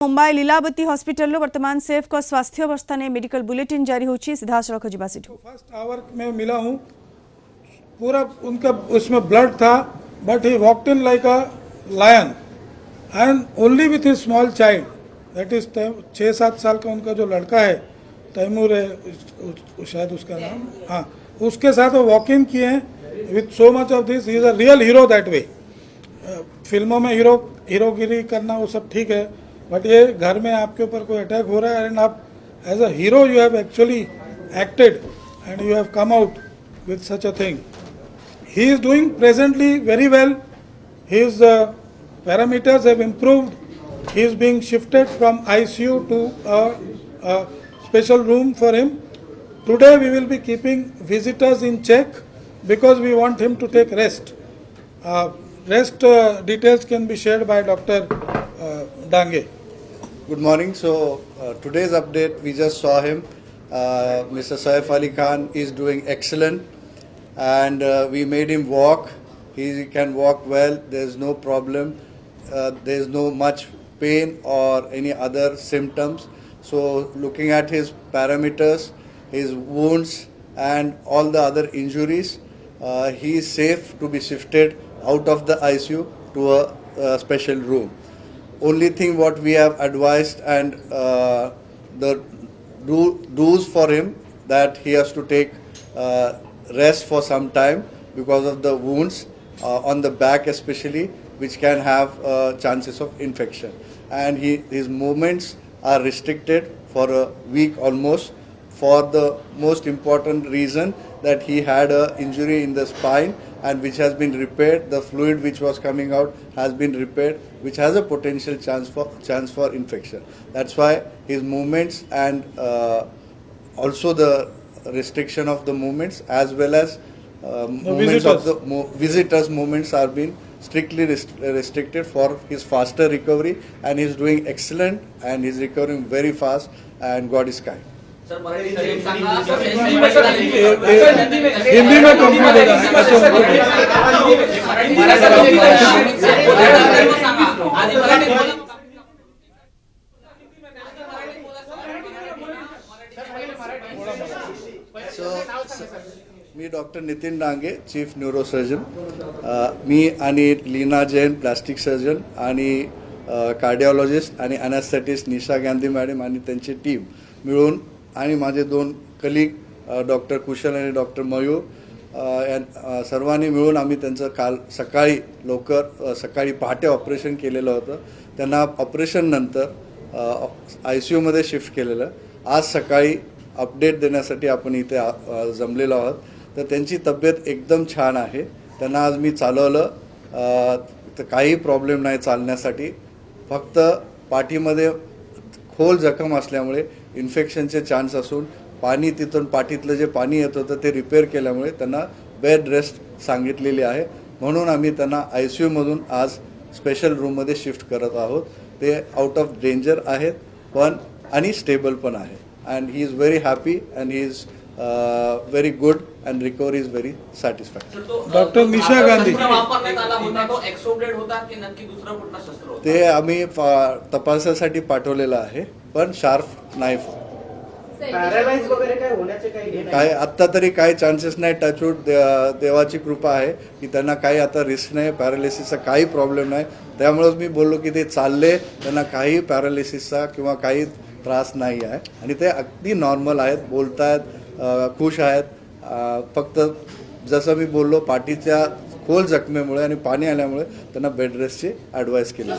Mumbai Lilavati hospital वर्तमान safe को स्वास्थ्य अवस्था ने मेडिकल बुलेटिन जारी होची सीधा सड़क जिबा सीटू फर्स्ट आवर में मिला हूँ, पूरा उनका उसमें ब्लड था, but he walked in like a lion and only with his small child, that is 6-7 साल का उनका जो लड़का है, तैमूर है शायद उसका नाम, हाँ, उसके साथ वो वॉक इन किए हैं with so much of this. He is a real hero that way. फिल्मों में हीरोगिरी करना वो सब ठीक है, बट ये घर में आपके ऊपर कोई अटैक हो रहा है एंड आप as a hero you have actually acted end you have come out with such a thing. He is doing presently very well, his parameters have improved, he is being shifted from ICU to a special room for him. Today we will be keeping visitors in check because we want him to take rest. Rest details can be shared by Dr. Dange. Good morning. So today's update, we just saw him. Mr. Saif Ali Khan is doing excellent, and we made him walk. He can walk well. There is no problem. There is no much pain or any other symptoms. So looking at his parameters, his wounds and all the other injuries, he is safe to be shifted out of the ICU to a special room. Only thing what we have advised and the do's for him, that he has to take rest for some time because of the wounds on the back especially, which can have chances of infection, and his movements are restricted for a week almost, for the most important reason that he had a injury in the spine and which has been repaired. The fluid which was coming out has been repaired, which has a potential chance for infection. That's why his movements and also the restriction of the movements as well as movements of the visitors' movements are being strictly restricted for his faster recovery, and he is doing excellent and he is recovering very fast, and God is kind. Hindi में complete मी doctor Nitin Dange, chief neurosurgeon. मी आणि Leena Jain, plastic surgeon, आणि cardiologist आणि anaesthetist Nisha Gandhi madam आणि त्यांची team मिळून, आणि माझे 2 कलीग डॉक्टर कुशल आणि डॉक्टर मयूर, सर्वांनी मिळून आम्ही त्यांचं काल सकाळी सकाळी पहाटे ऑपरेशन केलेलं होतं. त्यांना ऑपरेशननंतर ICUमध्ये शिफ्ट केलेलं. आज सकाळी अपडेट देण्यासाठी आपण इथे जमलेलो आहोत. तर त्यांची तब्येत एकदम छान आहे. त्यांना आज मी चालवलं, तर काही प्रॉब्लेम नाही चालण्यासाठी. फक्त पाठीमध्ये खोल जखम असल्यामुळे इन्फेक्शनचे चान्स असून पाणी तिथून पाठीतलं जे पाणी येत होतं ते रिपेअर केल्यामुळे त्यांना बेड रेस्ट सांगितलेली आहे. म्हणून आम्ही त्यांना ICUमधून आज स्पेशल रूममध्ये शिफ्ट करत आहोत. ते आउट ऑफ डेंजर आहेत पण आणि स्टेबल पण आहे. And he is very happy and he is very good and recovery is very satisfactory. Doctor Nisha Gandhi, ते आम्ही तपासासाठी पाठवलेलं आहे, पण शार्प नाईफ काय आत्ता तरी काही चान्सेस नाही. टचवूड, देवाची कृपा आहे की त्यांना काही आता रिस्क नाही, पॅरालिसिसचा काही प्रॉब्लेम नाही. त्यामुळेच मी बोललो की ते चालले, त्यांना काही पॅरालिसिसचा किंवा काही त्रास नाही आहे आणि ते अगदी नॉर्मल आहेत, बोलतायत, खुश आहेत. फक्त जसं मी बोललो पाठीच्या खोल जखमेमुळे आणि पाणी आल्यामुळे त्यांना बेड रेस्टची ॲडवाईस केली.